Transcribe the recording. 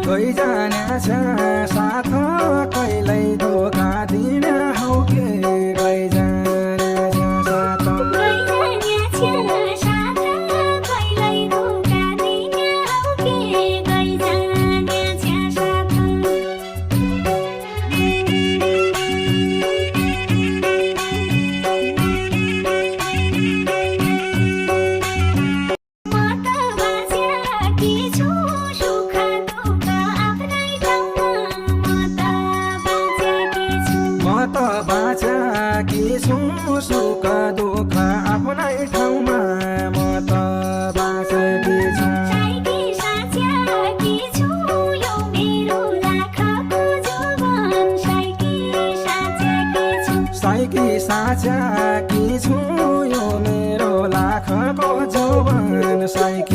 गइजाने छ साथ कहिल्यै धोका दिन हौ के गइजाने छ साथ बाँचेकी छु सुख दुःख आफ्नै ठाउँमा म त बाँचेकी छु साइकी साच्याकी छु यो मेरो लाखको जौवन साइकी